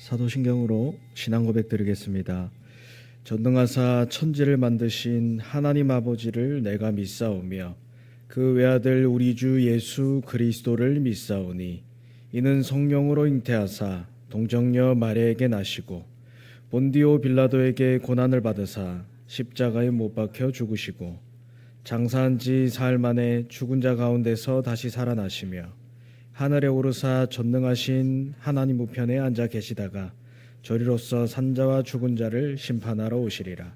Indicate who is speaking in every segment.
Speaker 1: 사도신경으로 신앙 고백 드리겠습니다. 전능하사 천지를 만드신 하나님 아버지를 내가 믿사오며 그 외아들 우리 주 예수 그리스도를 믿사오니 이는 성령으로 잉태하사 동정녀 마리아에게 나시고 본디오 빌라도에게 고난을 받으사 십자가에 못 박혀 죽으시고 장사한 지 사흘 만에 죽은 자 가운데서 다시 살아나시며 하늘에 오르사 전능하신 하나님 우편에 앉아 계시다가 저리로서 산자와 죽은 자를 심판하러 오시리라.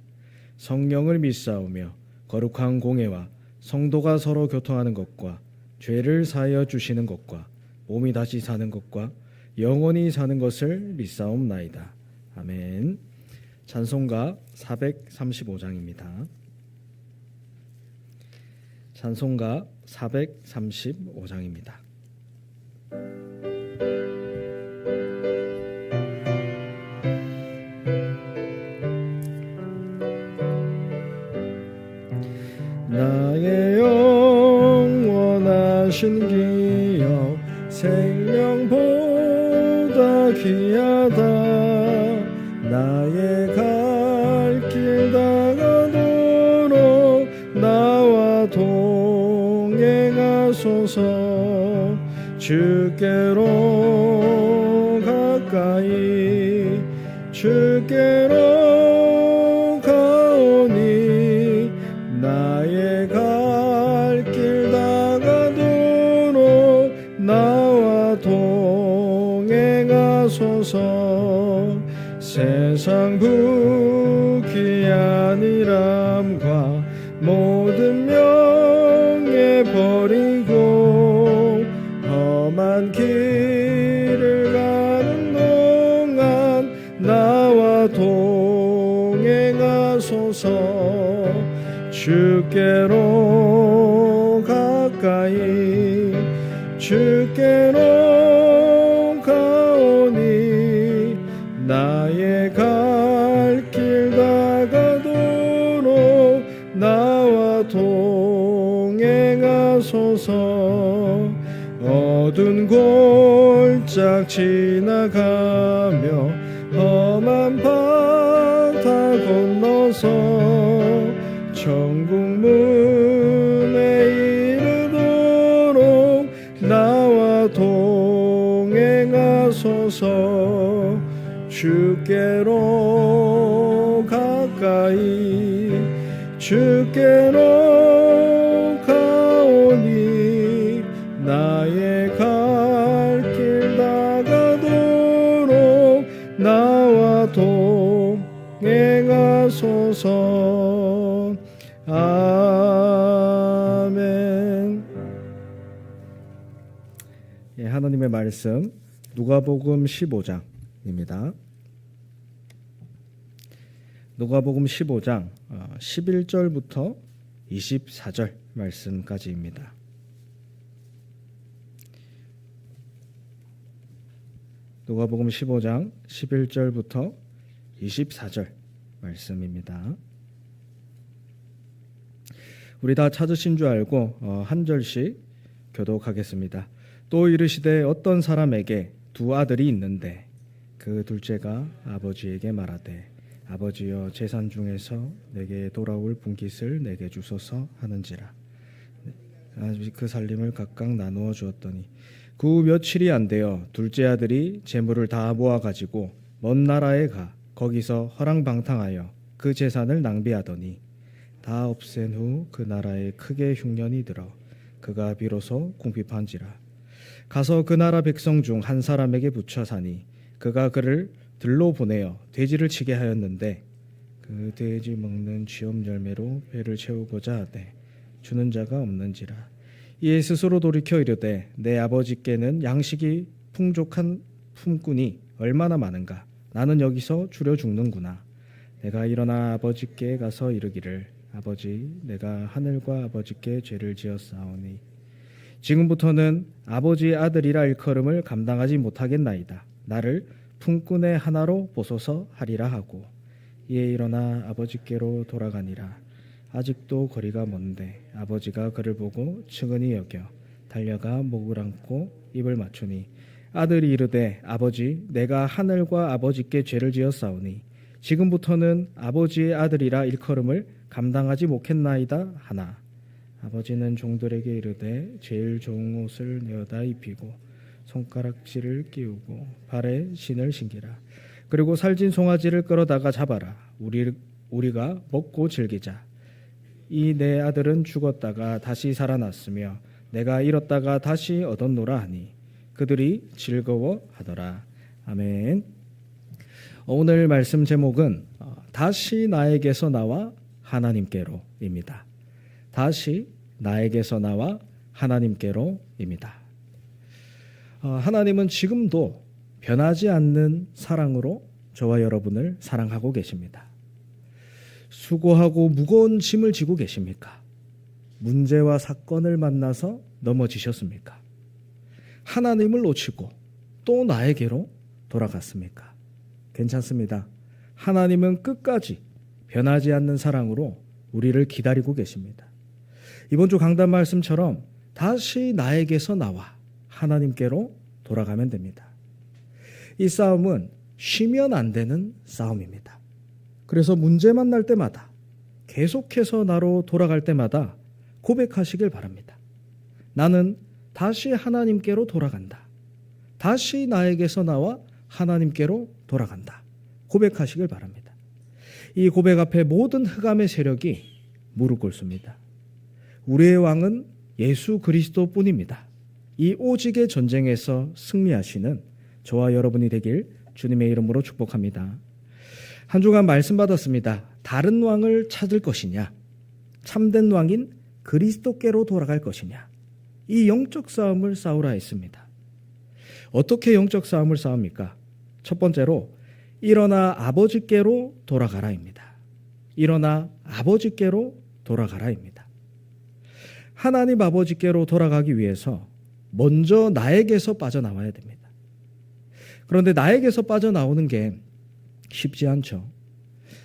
Speaker 1: 성령을 믿사오며 거룩한 공회와 성도가 서로 교통하는 것과 죄를 사하여 주시는 것과 몸이 다시 사는 것과 영원히 사는 것을 믿사옵나이다. 아멘. 찬송가 435장입니다. 찬송가 435장입니다. 나의 영원하신 기업 생명보다 귀하다. 나의 갈 길 다가도록 나와 동행하소서. 주께로 가까이 주께로 가오니 나의 갈 길 다가도록 나와 동행하소서. 세상 부귀한 일함과 모든 명예 버리고 험한 길을 가는 동안 나와 동행하소서. 주께로 가까이 주께로 가오니 나의 갈 길 다가도록 나와 동행하소서. 어두운 골짝 지나가며 험한 바다 건너서 천국 문에 이르도록 나와 동행하소서. 주께로 가까이 주께로 가오니 나의 갈 길 다가도록 나와 동행하소서. 아멘. 예, 하나님의 말씀 누가복음 15장입니다. 누가복음 15장 11절부터 24절 말씀까지입니다. 누가복음 15장 11절부터 24절 말씀입니다. 우리 다 찾으신 줄 알고 한 절씩 교독하겠습니다. 또 이르시되 어떤 사람에게 두 아들이 있는데 그 둘째가 아버지에게 말하되 아버지여 재산 중에서 내게 돌아올 분깃을 내게 주소서 하는지라. 그 살림을 각각 나누어 주었더니 그 며칠이 안 되어 둘째 아들이 재물을 다 모아가지고 먼 나라에 가 거기서 허랑방탕하여 그 재산을 낭비하더니 다 없앤 후 그 나라에 크게 흉년이 들어 그가 비로소 궁핍한지라. 가서 그 나라 백성 중 한 사람에게 붙여 사니 그가 그를 들로 보내어 돼지를 치게 하였는데 그 돼지 먹는 쥐엄 열매로 배를 채우고자 하되 주는 자가 없는지라. 이에 스스로 돌이켜 이르되 내 아버지께는 양식이 풍족한 품꾼이 얼마나 많은가. 나는 여기서 줄여 죽는구나. 내가 일어나 아버지께 가서 이르기를 아버지 내가 하늘과 아버지께 죄를 지었사오니 지금부터는 아버지의 아들이라 일컬음을 감당하지 못하겠나이다. 나를 품꾼의 하나로 보소서 하리라 하고 이에 일어나 아버지께로 돌아가니라. 아직도 거리가 먼데 아버지가 그를 보고 측은히 여겨 달려가 목을 안고 입을 맞추니 아들이 이르되 아버지 내가 하늘과 아버지께 죄를 지었사오니 지금부터는 아버지의 아들이라 일컬음을 감당하지 못겠나이다 하나 아버지는 종들에게 이르되 제일 좋은 옷을 내어다 입히고 손가락질을 끼우고 발에 신을 신기라. 그리고 살진 송아지를 끌어다가 잡아라. 우리가 먹고 즐기자. 이 내 아들은 죽었다가 다시 살아났으며 내가 잃었다가 다시 얻었노라 하니 그들이 즐거워하더라. 아멘. 오늘 말씀 제목은 다시 나에게서 나와 하나님께로입니다. 다시 나에게서 나와 하나님께로입니다. 하나님은 지금도 변하지 않는 사랑으로 저와 여러분을 사랑하고 계십니다. 수고하고 무거운 짐을 지고 계십니까? 문제와 사건을 만나서 넘어지셨습니까? 하나님을 놓치고 또 나에게로 돌아갔습니까? 괜찮습니다. 하나님은 끝까지 변하지 않는 사랑으로 우리를 기다리고 계십니다. 이번 주 강단 말씀처럼 다시 나에게서 나와 하나님께로 돌아가면 됩니다. 이 싸움은 쉬면 안 되는 싸움입니다. 그래서 문제 만날 때마다 계속해서 나로 돌아갈 때마다 고백하시길 바랍니다. 나는 다시 하나님께로 돌아간다. 다시 나에게서 나와 하나님께로 돌아간다. 고백하시길 바랍니다. 이 고백 앞에 모든 흑암의 세력이 무릎 꿇습니다. 우리의 왕은 예수 그리스도뿐입니다. 이 오직의 전쟁에서 승리하시는 저와 여러분이 되길 주님의 이름으로 축복합니다. 한 주간 말씀 받았습니다. 다른 왕을 찾을 것이냐, 참된 왕인 그리스도께로 돌아갈 것이냐, 이 영적 싸움을 싸우라 했습니다. 어떻게 영적 싸움을 싸웁니까? 첫 번째로 일어나 아버지께로 돌아가라입니다. 일어나 아버지께로 돌아가라입니다. 하나님 아버지께로 돌아가기 위해서 먼저 나에게서 빠져나와야 됩니다. 그런데 나에게서 빠져나오는 게 쉽지 않죠.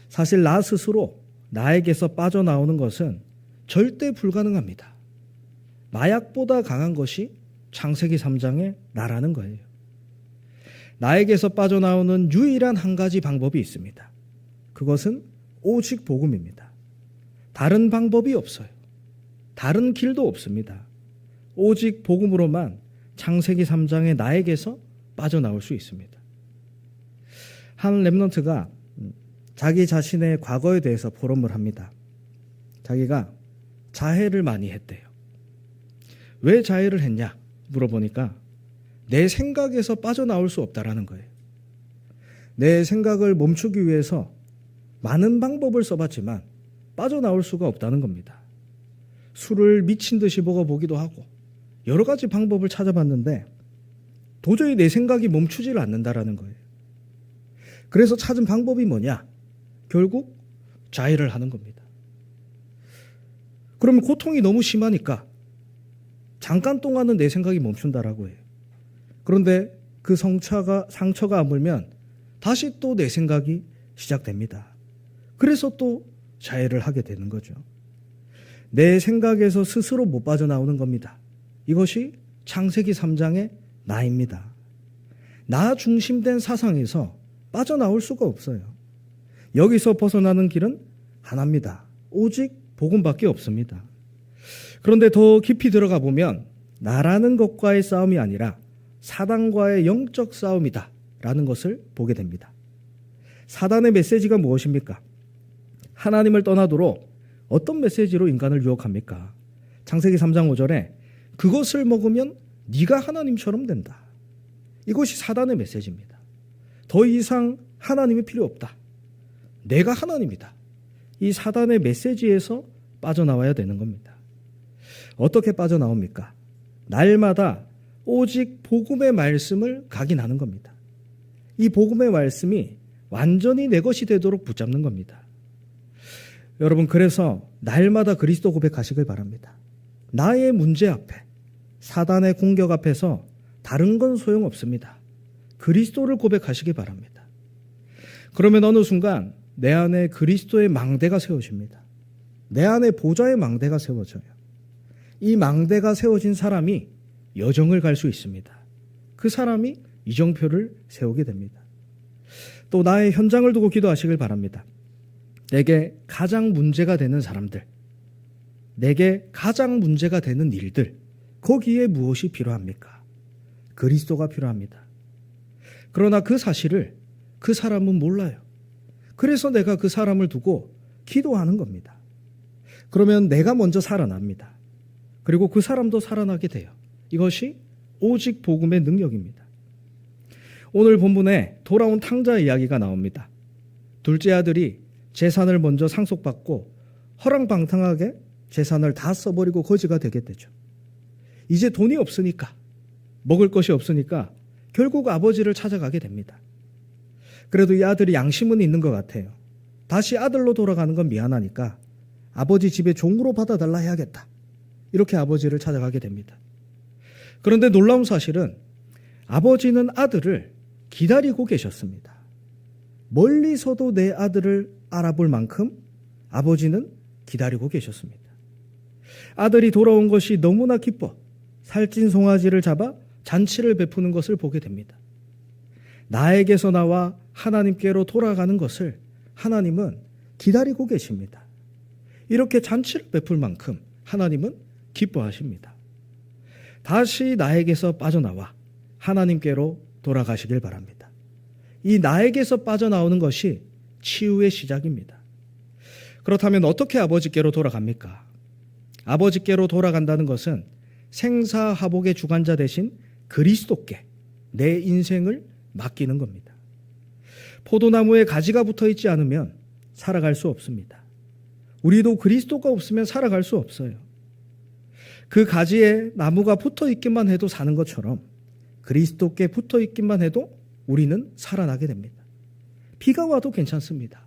Speaker 1: 사실 나 스스로 나에게서 빠져나오는 것은 절대 불가능합니다. 마약보다 강한 것이 창세기 3장의 나라는 거예요. 나에게서 빠져나오는 유일한 한 가지 방법이 있습니다. 그것은 오직 복음입니다. 다른 방법이 없어요. 다른 길도 없습니다. 오직 복음으로만 창세기 3장의 나에게서 빠져나올 수 있습니다. 한 렘넌트가 자기 자신의 과거에 대해서 포럼을 합니다. 자기가 자해를 많이 했대요. 왜 자해를 했냐 물어보니까 내 생각에서 빠져나올 수 없다라는 거예요. 내 생각을 멈추기 위해서 많은 방법을 써봤지만 빠져나올 수가 없다는 겁니다. 술을 미친 듯이 먹어보기도 하고 여러 가지 방법을 찾아봤는데 도저히 내 생각이 멈추지를 않는다라는 거예요. 그래서 찾은 방법이 뭐냐? 결국 자해를 하는 겁니다. 그러면 고통이 너무 심하니까 잠깐 동안은 내 생각이 멈춘다라고 해요. 그런데 그 상처가 아물면 다시 또 내 생각이 시작됩니다. 그래서 또 자해를 하게 되는 거죠. 내 생각에서 스스로 못 빠져나오는 겁니다. 이것이 창세기 3장의 나입니다. 나 중심된 사상에서 빠져나올 수가 없어요. 여기서 벗어나는 길은 하나입니다. 오직 복음밖에 없습니다. 그런데 더 깊이 들어가 보면 나라는 것과의 싸움이 아니라 사단과의 영적 싸움이다 라는 것을 보게 됩니다. 사단의 메시지가 무엇입니까? 하나님을 떠나도록 어떤 메시지로 인간을 유혹합니까? 창세기 3장 5절에 그것을 먹으면 네가 하나님처럼 된다. 이것이 사단의 메시지입니다. 더 이상 하나님이 필요 없다. 내가 하나님이다. 이 사단의 메시지에서 빠져나와야 되는 겁니다. 어떻게 빠져나옵니까? 날마다 오직 복음의 말씀을 각인하는 겁니다. 이 복음의 말씀이 완전히 내 것이 되도록 붙잡는 겁니다. 여러분, 그래서 날마다 그리스도 고백하시길 바랍니다. 나의 문제 앞에, 사단의 공격 앞에서 다른 건 소용없습니다. 그리스도를 고백하시기 바랍니다. 그러면 어느 순간 내 안에 그리스도의 망대가 세워집니다. 내 안에 보좌의 망대가 세워져요. 이 망대가 세워진 사람이 여정을 갈 수 있습니다. 그 사람이 이정표를 세우게 됩니다. 또 나의 현장을 두고 기도하시길 바랍니다. 내게 가장 문제가 되는 사람들, 내게 가장 문제가 되는 일들, 거기에 무엇이 필요합니까? 그리스도가 필요합니다. 그러나 그 사실을 그 사람은 몰라요. 그래서 내가 그 사람을 두고 기도하는 겁니다. 그러면 내가 먼저 살아납니다. 그리고 그 사람도 살아나게 돼요. 이것이 오직 복음의 능력입니다. 오늘 본문에 돌아온 탕자 이야기가 나옵니다. 둘째 아들이 재산을 먼저 상속받고 허랑방탕하게 재산을 다 써버리고 거지가 되게 되죠. 이제 돈이 없으니까, 먹을 것이 없으니까 결국 아버지를 찾아가게 됩니다. 그래도 이 아들이 양심은 있는 것 같아요. 다시 아들로 돌아가는 건 미안하니까 아버지 집에 종으로 받아달라 해야겠다. 이렇게 아버지를 찾아가게 됩니다. 그런데 놀라운 사실은 아버지는 아들을 기다리고 계셨습니다. 멀리서도 내 아들을 알아볼 만큼 아버지는 기다리고 계셨습니다. 아들이 돌아온 것이 너무나 기뻐 살찐 송아지를 잡아 잔치를 베푸는 것을 보게 됩니다. 나에게서 나와 하나님께로 돌아가는 것을 하나님은 기다리고 계십니다. 이렇게 잔치를 베풀 만큼 하나님은 기뻐하십니다. 다시 나에게서 빠져나와 하나님께로 돌아가시길 바랍니다. 이 나에게서 빠져나오는 것이 치유의 시작입니다. 그렇다면 어떻게 아버지께로 돌아갑니까? 아버지께로 돌아간다는 것은 생사화복의 주관자 되신 그리스도께 내 인생을 맡기는 겁니다. 포도나무에 가지가 붙어 있지 않으면 살아갈 수 없습니다. 우리도 그리스도가 없으면 살아갈 수 없어요. 그 가지에 나무가 붙어 있기만 해도 사는 것처럼 그리스도께 붙어 있기만 해도 우리는 살아나게 됩니다. 비가 와도 괜찮습니다.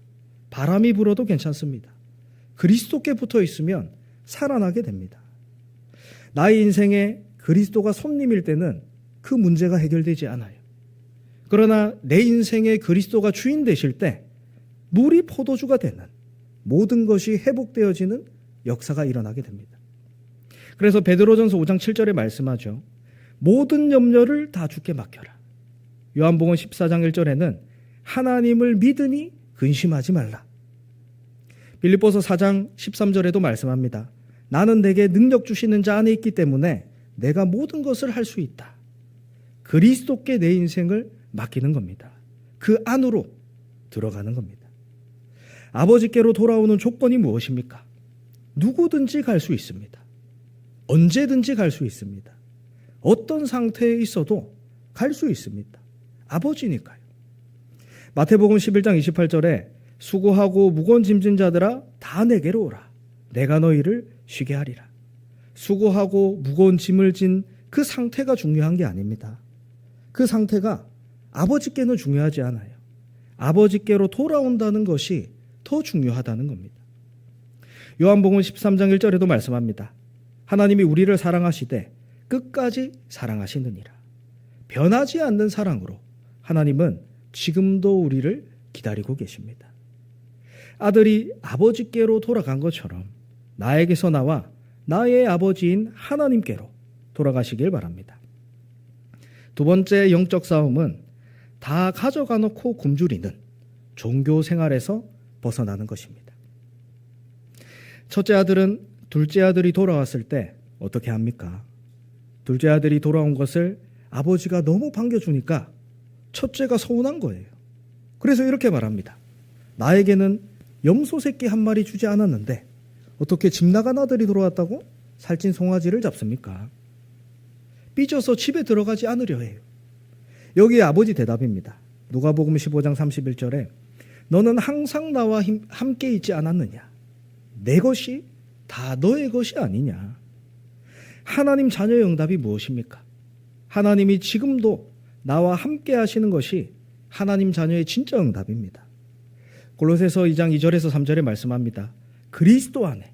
Speaker 1: 바람이 불어도 괜찮습니다. 그리스도께 붙어 있으면 살아나게 됩니다. 나의 인생에 그리스도가 손님일 때는 그 문제가 해결되지 않아요. 그러나 내 인생에 그리스도가 주인 되실 때 물이 포도주가 되는 모든 것이 회복되어지는 역사가 일어나게 됩니다. 그래서 베드로전서 5장 7절에 말씀하죠. 모든 염려를 다 주께 맡겨라. 요한복음 14장 1절에는 하나님을 믿으니 근심하지 말라. 빌립보서 4장 13절에도 말씀합니다. 나는 내게 능력 주시는 자 안에 있기 때문에 내가 모든 것을 할 수 있다. 그리스도께 내 인생을 맡기는 겁니다. 그 안으로 들어가는 겁니다. 아버지께로 돌아오는 조건이 무엇입니까? 누구든지 갈 수 있습니다. 언제든지 갈 수 있습니다. 어떤 상태에 있어도 갈 수 있습니다. 아버지니까요. 마태복음 11장 28절에 수고하고 무거운 짐진 자들아 다 내게로 오라. 내가 너희를 쉬게 하리라. 수고하고 무거운 짐을 진 그 상태가 중요한 게 아닙니다. 그 상태가 아버지께는 중요하지 않아요. 아버지께로 돌아온다는 것이 더 중요하다는 겁니다. 요한복음 13장 1절에도 말씀합니다. 하나님이 우리를 사랑하시되 끝까지 사랑하시느니라. 변하지 않는 사랑으로 하나님은 지금도 우리를 기다리고 계십니다. 아들이 아버지께로 돌아간 것처럼 나에게서 나와 나의 아버지인 하나님께로 돌아가시길 바랍니다. 두 번째 영적 싸움은 다 가져가 놓고 굶주리는 종교 생활에서 벗어나는 것입니다. 첫째 아들은 둘째 아들이 돌아왔을 때 어떻게 합니까? 둘째 아들이 돌아온 것을 아버지가 너무 반겨주니까 첫째가 서운한 거예요. 그래서 이렇게 말합니다. 나에게는 염소 새끼 한 마리 주지 않았는데 어떻게 집 나간 아들이 돌아왔다고 살찐 송아지를 잡습니까? 삐져서 집에 들어가지 않으려 해요. 여기에 아버지 대답입니다. 누가복음 15장 31절에 너는 항상 나와 함께 있지 않았느냐? 내 것이 다 너의 것이 아니냐? 하나님 자녀의 응답이 무엇입니까? 하나님이 지금도 나와 함께 하시는 것이 하나님 자녀의 진짜 응답입니다. 골로새서 2장 2절에서 3절에 말씀합니다. 그리스도 안에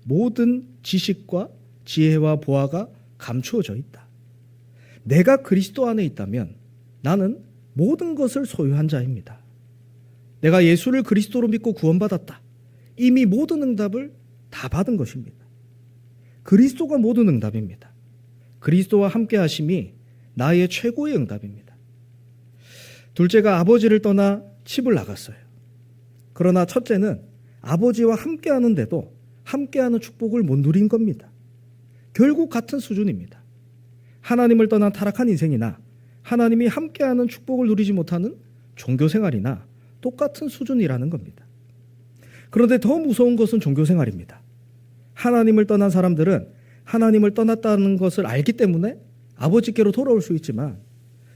Speaker 1: 모든 지식과 지혜와 보화가 감추어져 있다. 내가 그리스도 안에 있다면 나는 모든 것을 소유한 자입니다. 내가 예수를 그리스도로 믿고 구원받았다. 이미 모든 응답을 다 받은 것입니다. 그리스도가 모든 응답입니다. 그리스도와 함께 하심이 나의 최고의 응답입니다. 둘째가 아버지를 떠나 집을 나갔어요. 그러나 첫째는 아버지와 함께하는데도 함께하는 축복을 못 누린 겁니다. 결국 같은 수준입니다. 하나님을 떠난 타락한 인생이나 하나님이 함께하는 축복을 누리지 못하는 종교생활이나 똑같은 수준이라는 겁니다. 그런데 더 무서운 것은 종교생활입니다. 하나님을 떠난 사람들은 하나님을 떠났다는 것을 알기 때문에 아버지께로 돌아올 수 있지만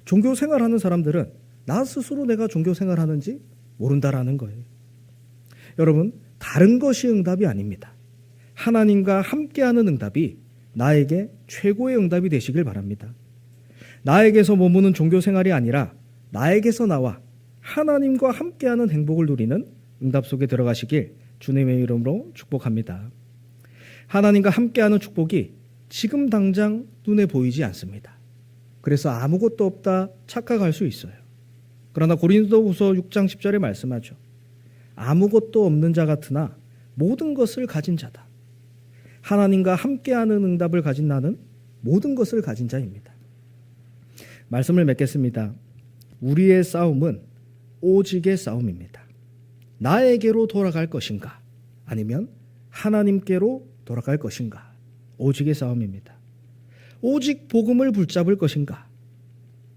Speaker 1: 종교생활하는 사람들은 나 스스로 내가 종교생활하는지 모른다라는 거예요. 여러분, 다른 것이 응답이 아닙니다. 하나님과 함께하는 응답이 나에게 최고의 응답이 되시길 바랍니다. 나에게서 머무는 종교생활이 아니라 나에게서 나와 하나님과 함께하는 행복을 누리는 응답 속에 들어가시길 주님의 이름으로 축복합니다. 하나님과 함께하는 축복이 지금 당장 눈에 보이지 않습니다. 그래서 아무것도 없다 착각할 수 있어요. 그러나 고린도후서 6장 10절에 말씀하죠. 아무것도 없는 자 같으나 모든 것을 가진 자다. 하나님과 함께하는 응답을 가진 나는 모든 것을 가진 자입니다. 말씀을 맺겠습니다. 우리의 싸움은 오직의 싸움입니다. 나에게로 돌아갈 것인가? 아니면 하나님께로 돌아갈 것인가? 오직의 싸움입니다. 오직 복음을 붙잡을 것인가?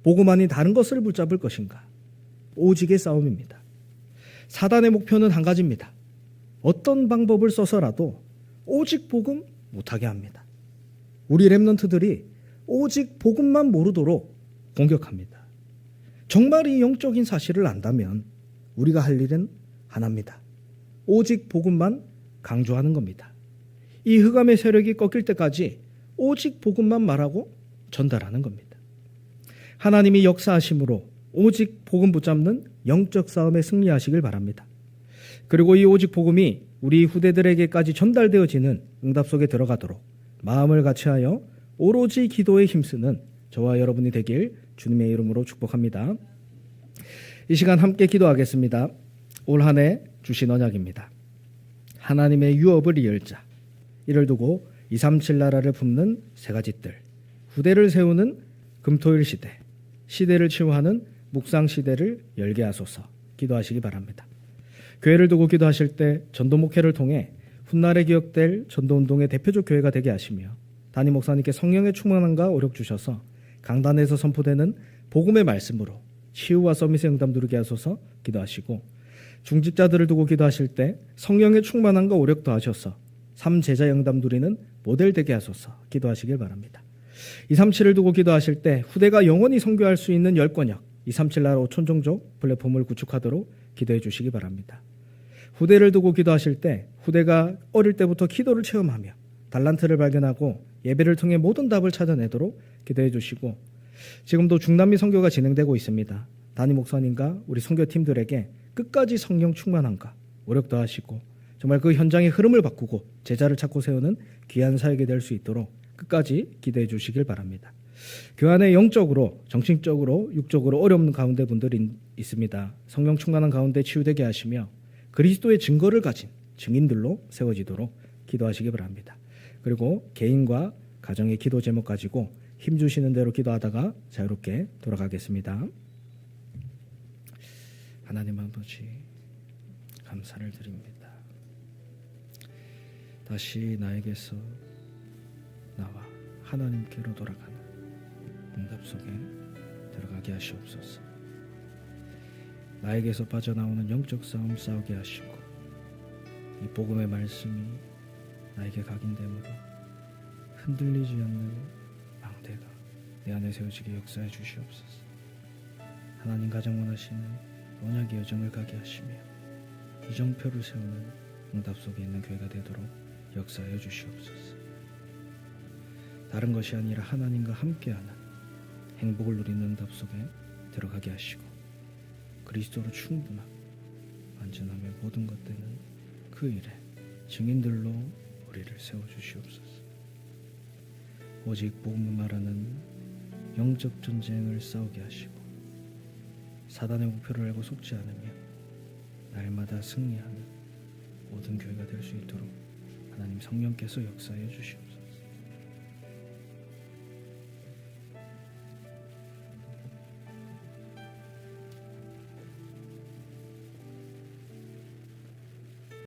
Speaker 1: 복음 아닌 다른 것을 붙잡을 것인가? 오직의 싸움입니다. 사단의 목표는 한 가지입니다. 어떤 방법을 써서라도 오직 복음 못하게 합니다. 우리 렘넌트들이 오직 복음만 모르도록 공격합니다. 정말 이 영적인 사실을 안다면 우리가 할 일은 하나입니다. 오직 복음만 강조하는 겁니다. 이 흑암의 세력이 꺾일 때까지 오직 복음만 말하고 전달하는 겁니다. 하나님이 역사하심으로 오직 복음 붙잡는 영적 싸움에 승리하시길 바랍니다. 그리고 이 오직 복음이 우리 후대들에게까지 전달되어지는 응답 속에 들어가도록 마음을 같이하여 오로지 기도에 힘쓰는 저와 여러분이 되길 주님의 이름으로 축복합니다. 이 시간 함께 기도하겠습니다. 올 한 해 주신 언약입니다. 하나님의 유업을 이을 자, 이를 두고 237 나라를 품는 세 가지 뜰, 후대를 세우는 금토일 시대, 시대를 치유하는 묵상 시대를 열게 하소서 기도하시기 바랍니다. 교회를 두고 기도하실 때 전도 목회를 통해 훗날에 기억될 전도운동의 대표적 교회가 되게 하시며 담임 목사님께 성령의 충만함과 오력 주셔서 강단에서 선포되는 복음의 말씀으로 치유와 서밋의 응답 누리게 하소서 기도하시고, 중직자들을 두고 기도하실 때 성령의 충만함과 오력 더하셔서 삼제자 응답 누리는 모델 되게 하소서 기도하시길 바랍니다. 237을 두고 기도하실 때 후대가 영원히 선교할 수 있는 열권역 237 나라 5천 종족 플랫폼을 구축하도록 기도해 주시기 바랍니다. 후대를 두고 기도하실 때 후대가 어릴 때부터 기도를 체험하며 달란트를 발견하고 예배를 통해 모든 답을 찾아내도록 기도해 주시고, 지금도 중남미 선교가 진행되고 있습니다. 담임 목사님과 우리 선교팀들에게 끝까지 성령 충만함과 오력 더하시고 정말 그 현장의 흐름을 바꾸고 제자를 찾고 세우는 귀한 사역이 될 수 있도록 끝까지 기도해 주시길 바랍니다. 교회 안에 영적으로, 정신적으로, 육적으로 어려운 가운데 분들이 있습니다. 성령 충만한 가운데 치유되게 하시며 그리스도의 증거를 가진 증인들로 세워지도록 기도하시기 바랍니다. 그리고 개인과 가정의 기도 제목 가지고 힘주시는 대로 기도하다가 자유롭게 돌아가겠습니다. 하나님 아버지, 감사를 드립니다. 다시 나에게서 나와 하나님께로 돌아가는 응답 속에 들어가게 하시옵소서. 나에게서 빠져나오는 영적 싸움 싸우게 하시고, 이 복음의 말씀이 나에게 각인됨으로 흔들리지 않는 망대가 내 안에 세워지게 역사해 주시옵소서. 하나님 가장 원하시는 언약의 여정을 가게 하시며 이정표를 세우는 응답 속에 있는 교회가 되도록 역사해 주시옵소서. 다른 것이 아니라 하나님과 함께하는 행복을 누리는 응답 속에 들어가게 하시고 그리스도로 충분한 완전함의 모든 것 되는 그 일에 증인들로 우리를 세워주시옵소서. 오직 복음을 말하는 영적 전쟁을 싸우게 하시고 사단의 목표를 알고 속지 않으며 날마다 승리하는 모든 교회가 될 수 있도록 하나님 성령께서 역사해 주시옵소서.